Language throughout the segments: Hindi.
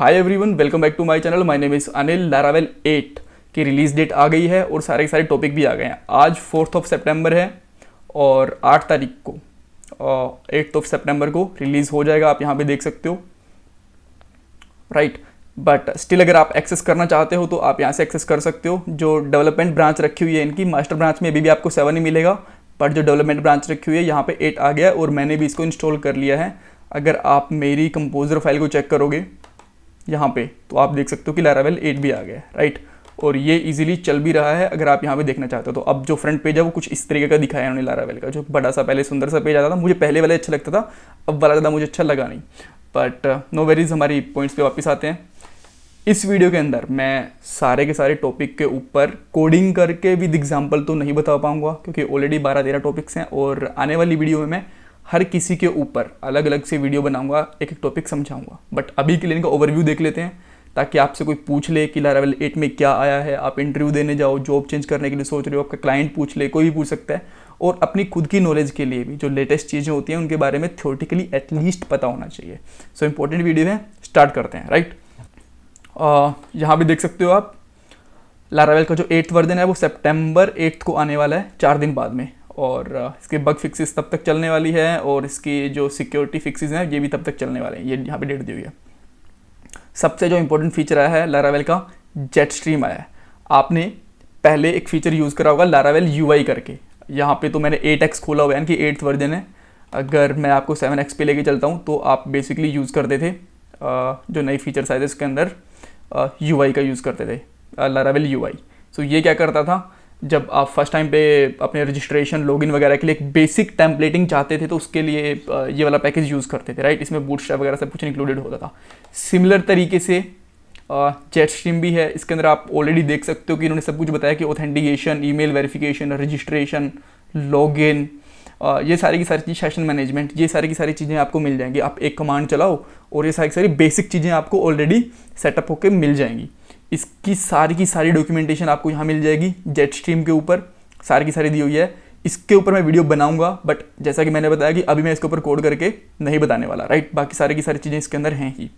Hi everyone, welcome back to my channel. My name is Anil. Laravel 8 की रिलीज़ डेट आ गई है और सारे के सारे टॉपिक भी आ गए हैं। आज 4 सितंबर है और 8 तारीख को 8 सितंबर को रिलीज़ हो जाएगा। आप यहाँ पे देख सकते हो, राइट। बट स्टिल अगर आप एक्सेस करना चाहते हो तो आप यहाँ से एक्सेस कर सकते हो। जो डेवलपमेंट ब्रांच रखी हुई है इनकी, मास्टर ब्रांच में अभी भी आपको 7 ही मिलेगा, बट जो डेवलपमेंट ब्रांच रखी हुई है यहाँ पे 8 आ गया है और मैंने भी इसको इंस्टॉल कर लिया है। अगर आप मेरी कंपोजर फाइल को चेक करोगे यहाँ पे तो आप देख सकते हो कि लैरावेल 8 भी आ गया है, राइट। और ये इजीली चल भी रहा है अगर आप यहाँ पे देखना चाहते हो तो। अब जो फ्रंट पेज है वो कुछ इस तरीके का दिखाया है उन्होंने लैरावेल का। जो बड़ा सा पहले सुंदर सा पेज आता था, मुझे पहले वाला अच्छा लगता था, अब वाला ज़्यादा मुझे अच्छा लगा नहीं। बट नो वेरीज, हमारी पॉइंट्स पे वापस आते हैं। इस वीडियो के अंदर मैं सारे के सारे टॉपिक के ऊपर कोडिंग करके विद एग्जाम्पल तो नहीं बता पाऊंगा क्योंकि ऑलरेडी 12-13 टॉपिक्स हैं, और आने वाली वीडियो में मैं हर किसी के ऊपर अलग अलग से वीडियो बनाऊंगा, एक एक टॉपिक समझाऊंगा। बट अभी के लिए इनका ओवरव्यू देख लेते हैं ताकि आपसे कोई पूछ ले कि लैरावेल 8 में क्या आया है, आप इंटरव्यू देने जाओ, जॉब चेंज करने के लिए सोच रहे हो, आपका क्लाइंट पूछ ले, कोई भी पूछ सकता है। और अपनी खुद की नॉलेज के लिए भी जो लेटेस्ट चीज़ें होती हैं उनके बारे में थ्योरेटिकली एटलीस्ट पता होना चाहिए। सो इंपॉर्टेंट वीडियो है, स्टार्ट करते हैं, राइट। यहाँ भी देख सकते हो आप, लैरावेल का जो 8th वर्जन है वो सितंबर 8 को आने वाला है, 4 दिन बाद में। और इसके बग फिक्सेस तब तक चलने वाली है और इसकी जो सिक्योरिटी फिक्सेस हैं ये भी तब तक चलने वाले हैं। ये यहाँ पे डेट दी हुई है। सबसे जो इंपॉर्टेंट फीचर आया है लैरावेल का, जेट स्ट्रीम आया है। आपने पहले एक फीचर यूज़ करा होगा लैरावेल UI करके। यहाँ पे तो मैंने 8x खोला हुआ है, यानी कि 8th वर्जन है। अगर मैं आपको 7x पे लेके चलता हूँ तो आप बेसिकली यूज़ करते थे जो नई फीचर्स आए थे इसके अंदर UI का यूज़ करते थे, लैरावेल UI। सो ये क्या करता था, जब आप फर्स्ट टाइम पे अपने रजिस्ट्रेशन लॉगिन वगैरह के लिए एक बेसिक टेम्पलेटिंग चाहते थे तो उसके लिए ये वाला पैकेज यूज़ करते थे, राइट। इसमें बूटस्ट्रैप वगैरह सब कुछ इंक्लूडेड होता था। सिमिलर तरीके से जेट स्ट्रीम भी है। इसके अंदर आप ऑलरेडी देख सकते हो कि इन्होंने सब कुछ बताया कि authentication, email verification, registration, login, ये सारी की सारी चीज़, सेशन मैनेजमेंट, ये सारी की सारी चीज़ें आपको मिल जाएंगी। आप एक कमांड चलाओ और ये सारी की सारी बेसिक चीज़ें आपको ऑलरेडी सेटअप होकर मिल जाएंगी। इसकी सारी की सारी डॉक्यूमेंटेशन आपको यहाँ मिल जाएगी जेट स्ट्रीम के ऊपर, सारी की सारी दी हुई है। इसके ऊपर मैं वीडियो बनाऊंगा, बट जैसा कि मैंने बताया कि अभी मैं इसके ऊपर कोड करके नहीं बताने वाला, राइट। बाकी सारी की सारी चीज़ें इसके अंदर हैं ही।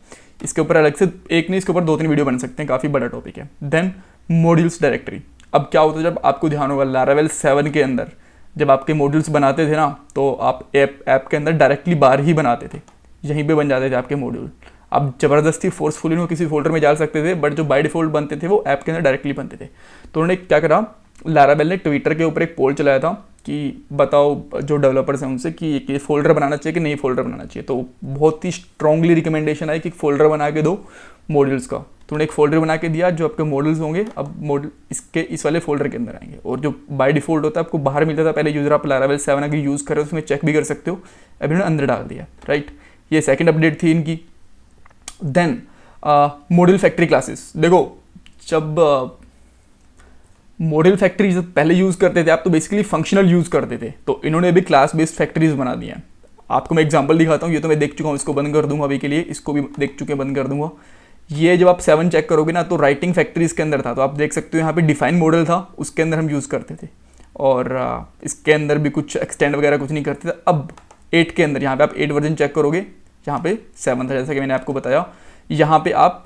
इसके ऊपर अलग से एक नहीं, इसके ऊपर 2-3 वीडियो बन सकते हैं, काफ़ी बड़ा टॉपिक है। Then modules directory. अब क्या होता है, जब आपको ध्यान होगा लैरावेल 7 के अंदर जब आपके मॉड्यूल्स बनाते थे ना, तो आप ऐप के अंदर डायरेक्टली बाहर ही बनाते थे, यहीं पे बन जाते थे आपके मॉड्यूल। आप ज़बरदस्ती फोर्सफुली उनको किसी फोल्डर में डाल सकते थे, बट जो बाय डिफ़ॉल्ट बनते थे वो ऐप के अंदर डायरेक्टली बनते थे। तो उन्होंने क्या करा, लैरावेल ने ट्विटर के ऊपर एक पोल चलाया था कि बताओ जो डेवलपर्स हैं उनसे कि फोल्डर बनाना चाहिए कि नहीं फोल्डर बनाना चाहिए। तो बहुत ही स्ट्रांगली रिकमेंडेशन आई कि फोल्डर बना के दो मॉड्यूल्स का। तो उन्होंने एक फोल्डर बना के दिया, जो आपके मॉडल्स होंगे अब मॉडल इसके इस वाले फोल्डर के अंदर आएंगे। और जो बाय डिफ़ॉल्ट होता है आपको बाहर मिलता था पहले, यूज़र आप लैरावेल 7 अगर यूज़ करें उसमें चेक भी कर सकते हो, अभी उन्होंने अंदर डाल दिया, राइट। ये सेकेंड अपडेट थी इनकी। Then module factory classes. देखो, जब मॉड्यूल फैक्ट्री जब पहले यूज़ करते थे आप तो बेसिकली फंक्शनल यूज़ करते थे, तो इन्होंने भी क्लास बेस्ड फैक्ट्रीज बना दी हैं। आपको मैं एग्जांपल दिखाता हूँ। ये तो मैं देख चुका हूँ, इसको बंद कर दूंगा अभी के लिए, इसको भी देख चुके बंद कर दूंगा। ये जब आप 7 चेक करोगे ना तो राइटिंग फैक्ट्री इसके अंदर था, तो आप देख सकते हो यहाँ पे डिफाइन मॉडल था, उसके अंदर हम यूज़ करते थे। और इसके अंदर भी कुछ एक्सटेंड वगैरह कुछ नहीं करते थे। अब 8 के अंदर यहाँ पे आप 8 वर्जन चेक करोगे, यहाँ पे 7 था जैसा कि मैंने आपको बताया। यहाँ पे आप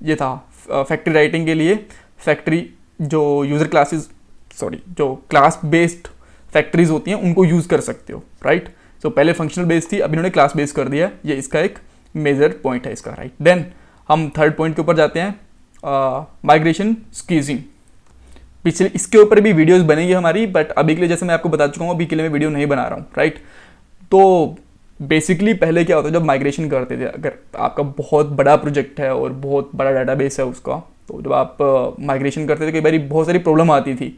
ये था फैक्ट्री राइटिंग के लिए फैक्ट्री जो यूज़र क्लासेस जो क्लास बेस्ड फैक्ट्रीज होती हैं उनको यूज़ कर सकते हो, राइट। तो पहले फंक्शनल बेस्ड थी, अभी इन्होंने क्लास बेस्ड कर दिया। ये इसका एक मेजर पॉइंट है इसका, राइट। देन हम थर्ड पॉइंट के ऊपर जाते हैं, माइग्रेशन स्क्यूजिंग। पिछले इसके ऊपर भी वीडियोस बनेगी हमारी, बट अभी के लिए जैसे मैं आपको बता चुका हूँ, अभी के लिए मैं वीडियो नहीं बना रहा हूँ, राइट। तो बेसिकली पहले क्या होता है, जब माइग्रेशन करते थे, अगर आपका बहुत बड़ा प्रोजेक्ट है और बहुत बड़ा डाटाबेस है उसका, तो जब आप माइग्रेशन करते थे कई बार बहुत सारी प्रॉब्लम आती थी।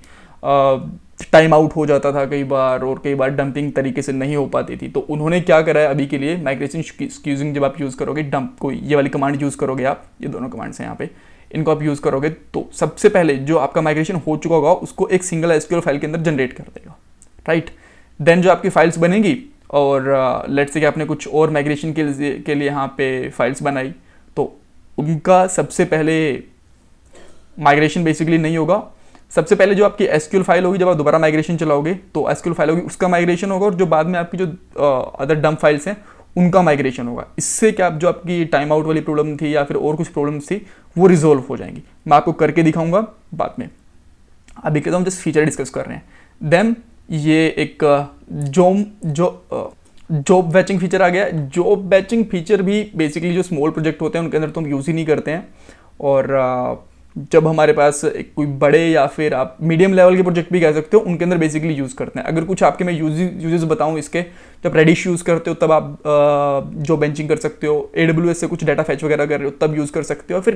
टाइम आउट हो जाता था कई बार, और कई बार डंपिंग तरीके से नहीं हो पाती थी। तो उन्होंने क्या करा है अभी के लिए, माइग्रेशन स्क्यूजिंग जब आप यूज़ करोगे, डंप कोई ये वाली कमांड यूज़ करोगे आप, ये दोनों कमांड्स हैं यहाँ पे, इनको आप यूज़ करोगे तो सबसे पहले जो आपका माइग्रेशन हो चुका होगा उसको एक सिंगल SQL फाइल के अंदर जनरेट कर देगा, राइट। देन जो आपकी फाइल्स बनेगी, और लेट्स से कि आपने कुछ और माइग्रेशन के लिए यहाँ पे फाइल्स बनाई, तो उनका सबसे पहले माइग्रेशन बेसिकली नहीं होगा। सबसे पहले जो आपकी SQL फाइल होगी, जब आप दोबारा माइग्रेशन चलाओगे तो SQL फाइल होगी, उसका माइग्रेशन होगा। और जो बाद में आपकी जो अदर डंप फाइल्स हैं उनका माइग्रेशन होगा। इससे क्या जो आपकी टाइम आउट वाली प्रॉब्लम थी या फिर और कुछ प्रॉब्लम्स थी वो रिजोल्व हो जाएंगी। मैं आपको करके दिखाऊंगा बाद में, अभी के तो हम जस्ट फीचर डिस्कस कर रहे हैं। देन ये एक जॉब बैचिंग फीचर आ गया। जॉब बैचिंग फीचर भी बेसिकली जो स्मॉल प्रोजेक्ट होते हैं उनके अंदर तो हम यूज़ ही नहीं करते हैं, और जब हमारे पास एक कोई बड़े या फिर आप मीडियम लेवल के प्रोजेक्ट भी कह सकते हो उनके अंदर बेसिकली यूज़ करते हैं। अगर कुछ आपके मैं यूजेस बताऊं इसके, जब रेडिश यूज़ करते हो तब आप जो बेंचिंग कर सकते हो, AWS से कुछ डाटा फैच वगैरह कर रहे हो तब यूज़ कर सकते हो, फिर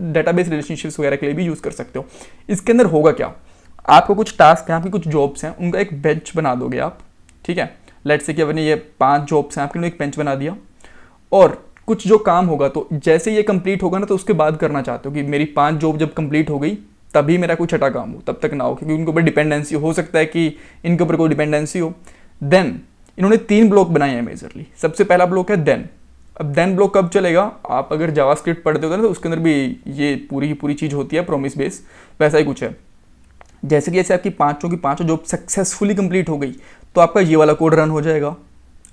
डाटाबेस रिलेशनशिप्स वगैरह के लिए भी यूज़ कर सकते हो। इसके अंदर होगा क्या, आपको कुछ टास्क हैं, आपकी कुछ जॉब्स हैं, उनका एक बेंच बना दोगे आप, ठीक है। लेट्स से कि अपने ये 5 जॉब्स हैं, आपके लिए एक बेंच बना दिया, और कुछ जो काम होगा तो जैसे ये कंप्लीट होगा ना तो उसके बाद करना चाहते हो कि मेरी 5 जॉब जब कंप्लीट हो गई तभी मेरा कोई छठा काम हो, तब तक ना हो, क्योंकि उनके ऊपर डिपेंडेंसी हो सकता है कि इनके ऊपर कोई डिपेंडेंसी हो। देन इन्होंने 3 ब्लॉक बनाए हैं मेजरली। सबसे पहला ब्लॉक है देन। अब देन ब्लॉक कब चलेगा, आप अगर जावास्क्रिप्ट पढ़ते हो ना तो उसके अंदर भी ये पूरी की पूरी चीज़ होती है प्रॉमिस बेस, वैसा ही कुछ है। जैसे कि जैसे आपकी 5 जॉब सक्सेसफुली कंप्लीट हो गई तो आपका ये वाला कोड रन हो जाएगा,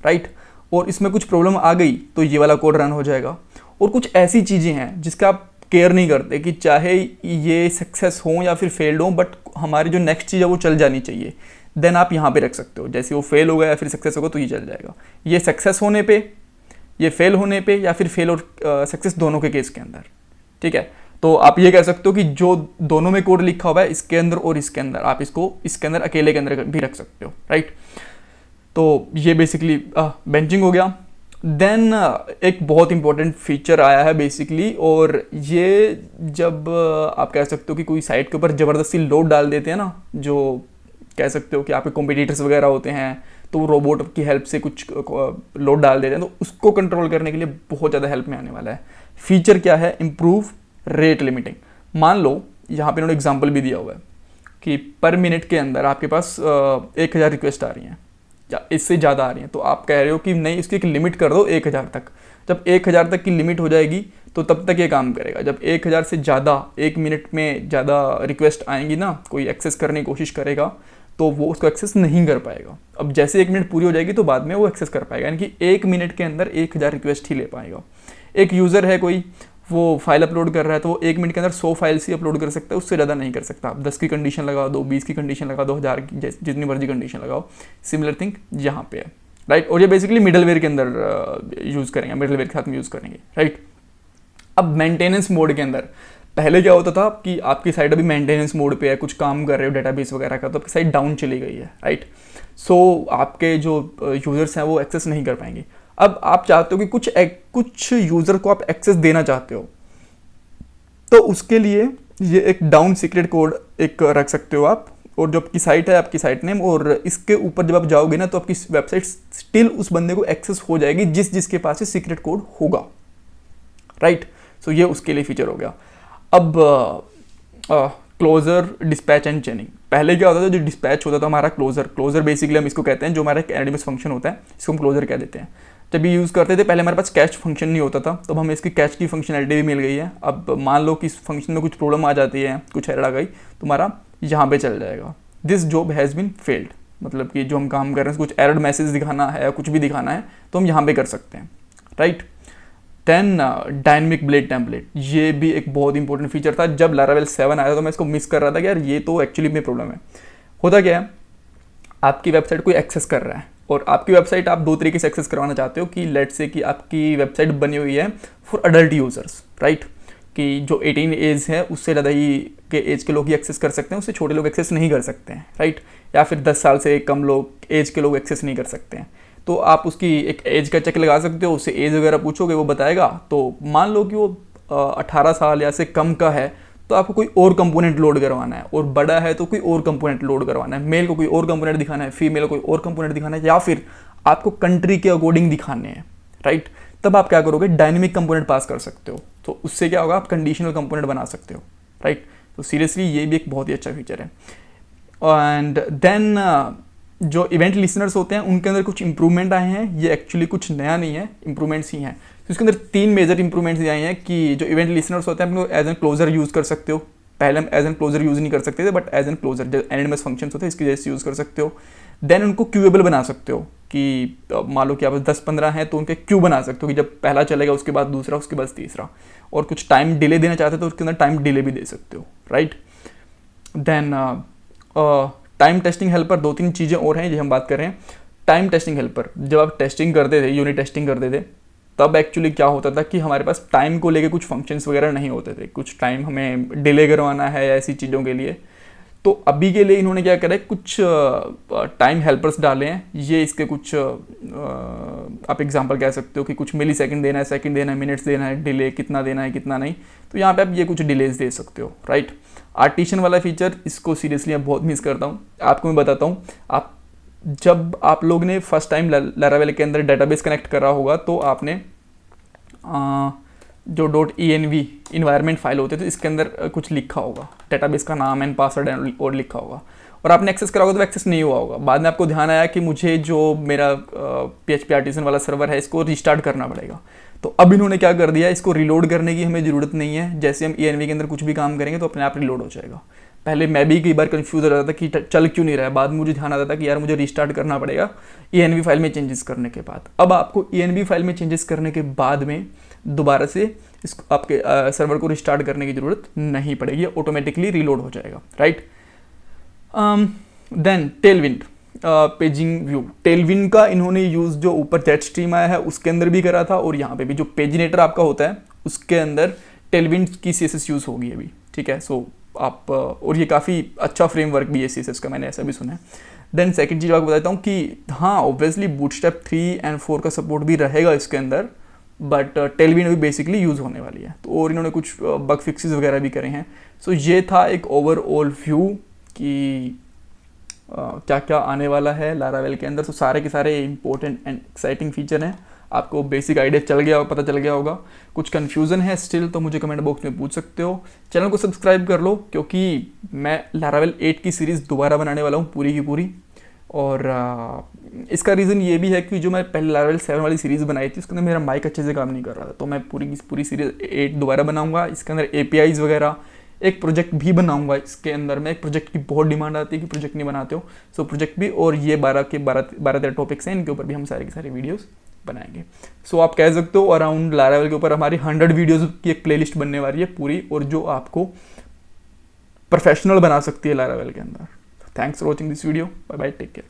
राइट। और इसमें कुछ प्रॉब्लम आ गई तो ये वाला कोड रन हो जाएगा। और कुछ ऐसी चीज़ें हैं जिसका आप केयर नहीं करते कि चाहे ये सक्सेस हो या फिर फेल्ड हो, बट हमारी जो नेक्स्ट चीज़ है वो चल जानी चाहिए। देन आप यहाँ पे रख सकते हो, जैसे वो फेल होगा या फिर सक्सेस होगा तो ये चल जाएगा। ये सक्सेस होने पे, ये फेल होने पे, या फिर फेल और सक्सेस दोनों के केस के अंदर, ठीक है। तो आप ये कह सकते हो कि जो दोनों में कोड लिखा हुआ है इसके अंदर और इसके अंदर, आप इसको इसके अंदर अकेले के अंदर भी रख सकते हो, राइट। तो ये बेसिकली बेंचिंग हो गया। देन एक बहुत इंपॉर्टेंट फीचर आया है बेसिकली, और ये जब आप कह सकते हो कि कोई साइट के ऊपर ज़बरदस्ती लोड डाल देते हैं ना, जो कह सकते हो कि आपके कॉम्पिटिटर्स वगैरह होते हैं तो रोबोट की हेल्प से कुछ लोड डाल देते हैं, तो उसको कंट्रोल करने के लिए बहुत ज़्यादा हेल्प में आने वाला है। फीचर क्या है, इम्प्रूव रेट लिमिटिंग। मान लो यहाँ पे इन्होंने एग्जाम्पल भी दिया हुआ है कि पर मिनट के अंदर आपके पास 1000 रिक्वेस्ट आ रही हैं या इससे ज़्यादा आ रही हैं, तो आप कह रहे हो कि नहीं इसकी एक लिमिट कर दो 1000 तक। जब 1000 तक की लिमिट हो जाएगी तो तब तक ये काम करेगा। जब 1000 से ज़्यादा 1 मिनट में ज़्यादा रिक्वेस्ट आएंगी ना, कोई एक्सेस करने की कोशिश करेगा तो वो उसको एक्सेस नहीं कर पाएगा। अब जैसे 1 मिनट पूरी हो जाएगी तो बाद में वो एक्सेस कर पाएगा, यानी कि 1 मिनट के अंदर 1000 रिक्वेस्ट ही ले पाएगा। एक यूज़र है कोई, वो फाइल अपलोड कर रहा है तो वो 1 मिनट के अंदर 100 फाइल्स ही अपलोड कर सकता है, उससे ज़्यादा नहीं कर सकता। आप 10 की कंडीशन लगा दो, 20 की कंडीशन लगा दो, 1000 की, जितनी मर्जी कंडीशन लगाओ। सिमिलर थिंग यहाँ पे है, राइट। और ये बेसिकली मिडलवेयर के अंदर यूज़ करेंगे, मिडलवेयर के साथ में यूज़ करेंगे, राइट। अब मेंटेनेंस मोड के अंदर पहले क्या होता था कि आपकी साइट अभी मेंटेनेंस मोड पे है, कुछ काम कर रहे हो डेटाबेस वगैरह का, तो आपकी साइट डाउन चली गई है, राइट। सो आपके जो यूज़र्स हैं वो एक्सेस नहीं कर पाएंगे। अब आप चाहते हो कि कुछ यूज़र को आप एक्सेस देना चाहते हो, तो उसके लिए ये एक डाउन सीक्रेट कोड एक रख सकते हो आप, और जो आपकी साइट है आपकी साइट नेम, और इसके ऊपर जब आप जाओगे ना तो आपकी वेबसाइट स्टिल उस बंदे को एक्सेस हो जाएगी जिसके पास ये सीक्रेट कोड होगा, राइट। सो ये उसके लिए फीचर हो गया। अब क्लोजर, डिस्पैच एंड चेनिंग। पहले क्या होता था, जो डिस्पैच होता था हमारा क्लोजर बेसिकली हम इसको कहते हैं, जो हमारा एक एडमिस फंक्शन होता है इसको हम क्लोजर कह देते हैं। जब ये यूज़ करते थे पहले हमारे पास कैच फंक्शन नहीं होता था, तो हमें इसकी कैच की फंक्शनैलिटी भी मिल गई है। अब मान लो कि इस फंक्शन में कुछ प्रॉब्लम आ जाती है, कुछ एरर आ गई, तुम्हारा यहाँ पे चल जाएगा this job has been failed, मतलब कि जो हम काम कर रहे हैं कुछ एरर मैसेज दिखाना है या कुछ भी दिखाना है तो हम यहाँ पे कर सकते हैं, right. Then dynamic blade template, ये भी एक बहुत इंपॉर्टेंट फीचर था। जब लारावेल 7 आया था तो मैं इसको मिस कर रहा था कि यार ये तो एक्चुअली में प्रॉब्लम है। होता क्या है, आपकी वेबसाइट कोई एक्सेस कर रहा है और आपकी वेबसाइट आप 2 तरीके से एक्सेस करवाना चाहते हो कि लेट्स से कि आपकी वेबसाइट बनी हुई है फॉर अडल्ट यूज़र्स, राइट, कि जो 18 एज है उससे ज़्यादा ही के एज के लोग ही एक्सेस कर सकते हैं, उससे छोटे लोग एक्सेस नहीं कर सकते हैं, राइट। या फिर 10 साल से कम लोग एज के लोग एक्सेस नहीं कर सकते हैं। तो आप उसकी एक एज का चेक लगा सकते हो, उससे एज वगैरह पूछोगे वो बताएगा। तो मान लो कि वो 18 साल या से कम का है तो आपको कोई और कंपोनेंट लोड करवाना है, और बड़ा है तो कोई और कंपोनेंट लोड करवाना है, मेल को कोई और कंपोनेंट दिखाना है, फीमेल को कोई और कंपोनेंट दिखाना है, या फिर आपको कंट्री के अकॉर्डिंग दिखाने हैं, राइट। तब आप क्या करोगे, डायनेमिक कंपोनेंट पास कर सकते हो। तो उससे क्या होगा, आप कंडीशनल कंपोनेंट बना सकते हो, राइट। तो सीरियसली ये भी एक बहुत ही अच्छा फीचर है। एंड देन जो इवेंट लिसनर्स होते हैं उनके अंदर कुछ इंप्रूवमेंट आए हैं। ये एक्चुअली कुछ नया नहीं है, इंप्रूवमेंट्स ही हैं। तो इसके अंदर 3 मेजर इंप्रूवमेंट्स आए हैं कि जो इवेंट लिसनर्स होते हैं आप एज एन क्लोजर यूज़ कर सकते हो। पहले हम एज एन क्लोजर यूज़ नहीं कर सकते थे, बट एज एन क्लोजर जो एनएडएमएस फंक्शंस होते हैं इसकी वजह से यूज़ कर सकते हो। देन उनको क्यूएबल बना सकते हो कि मान लो कि आप 10-15 हैं तो उनके क्यू बना सकते हो कि जब पहला चलेगा उसके बाद दूसरा, उसके बाद तीसरा, और कुछ टाइम डिले देना चाहते हो तो उसके अंदर टाइम डिले भी दे सकते हो, right. Then time testing helper, 2-3 चीज़ें और हैं जो हम बात कर रहे हैं। टाइम टेस्टिंग हेल्पर, जब आप टेस्टिंग करते थे, यूनिट टेस्टिंग करते थे, तब एक्चुअली क्या होता था कि हमारे पास टाइम को लेके कुछ फंक्शंस वगैरह नहीं होते थे, कुछ टाइम हमें डिले करवाना है ऐसी चीज़ों के लिए। तो अभी के लिए इन्होंने क्या करा है, कुछ टाइम हेल्पर्स डाले हैं। ये इसके कुछ आप एग्जांपल कह सकते हो कि कुछ मिली सेकंड देना है, सेकंड देना है, मिनट्स देना है, डिले कितना देना है कितना नहीं, तो यहाँ पे आप ये कुछ डिलेज दे सकते हो, राइट। आर्टिशन वाला फीचर, इसको सीरियसली मैं बहुत मिस करता हूँ। आपको मैं बताता हूँ, जब आप लोग ने फर्स्ट टाइम लारावेल के अंदर डेटाबेस कनेक्ट करा होगा तो आपने जो .env इन्वायरमेंट फाइल होते थे इसके अंदर कुछ लिखा होगा, डेटाबेस का नाम एंड पासवर्ड और लिखा होगा, और आपने एक्सेस करा होगा तो एक्सेस नहीं हुआ होगा। बाद में आपको ध्यान आया कि मुझे जो मेरा PHP आर्टिसन वाला सर्वर है इसको रिस्टार्ट करना पड़ेगा। तो अब इन्होंने क्या कर दिया, इसको रिलोड करने की हमें ज़रूरत नहीं है। जैसे हम env के अंदर कुछ भी काम करेंगे तो अपने आप रिलोड हो जाएगा। पहले मैं भी कई बार कंफ्यूज हो जाता था कि चल क्यों नहीं रहा है, बाद में मुझे ध्यान आता था कि यार मुझे रिस्टार्ट करना पड़ेगा env फाइल में चेंजेस करने के बाद। अब आपको env फाइल में चेंजेस करने के बाद में दोबारा से इस आपके सर्वर को रिस्टार्ट करने की ज़रूरत नहीं पड़ेगी, ऑटोमेटिकली रीलोड हो जाएगा, right. Then Tailwind paging view, Tailwind का इन्होंने यूज़ जो ऊपर जेट स्ट्रीम आया है उसके अंदर भी करा था, और यहाँ पे भी जो पेजिनेटर आपका होता है उसके अंदर टेलविंड की CSS यूज़ होगी अभी, ठीक है। सो आप और ये काफ़ी अच्छा फ्रेमवर्क भी है CSS का, मैंने ऐसा भी सुना है। देन सेकंड चीज़ आपको बताता हूँ कि हाँ ऑब्वियसली बूटस्ट्रैप 3 और 4 का सपोर्ट भी रहेगा इसके अंदर, बट टेलविंड भी बेसिकली यूज़ होने वाली है। तो और इन्होंने कुछ बग फिक्सेस वगैरह भी करे हैं। सो ये था एक ओवरऑल व्यू कि क्या क्या आने वाला है लारावेल के अंदर। तो सारे के सारे इंपॉर्टेंट एंड एक्साइटिंग फीचर हैं। आपको बेसिक आइडिया चल गया पता चल गया होगा। कुछ कन्फ्यूज़न है स्टिल तो मुझे कमेंट बॉक्स में पूछ सकते हो। चैनल को सब्सक्राइब कर लो क्योंकि मैं लारावेल 8 की सीरीज़ दोबारा बनाने वाला हूँ पूरी की पूरी। और इसका रीज़न ये भी है कि जो मैं पहले लारावेल 7 वाली सीरीज़ बनाई थी उसके अंदर मेरा माइक अच्छे से काम नहीं कर रहा था, तो मैं पूरी सीरीज़ 8 दोबारा बनाऊंगा। इसके अंदर APIs वगैरह एक प्रोजेक्ट भी बनाऊंगा। इसके अंदर में एक प्रोजेक्ट की बहुत डिमांड आती है कि प्रोजेक्ट नहीं बनाते हो, सो प्रोजेक्ट भी, और ये 12-13 टॉपिक्स हैं, इनके ऊपर भी हम सारे के सारे वीडियोस बनाएंगे। सो आप कह सकते हो अराउंड लारावेल के ऊपर हमारी 100 वीडियोज़ की एक प्लेलिस्ट बनने वाली है पूरी, और जो आपको प्रोफेशनल बना सकती है लारावेल के अंदर। Thanks for watching this video, bye bye, take care.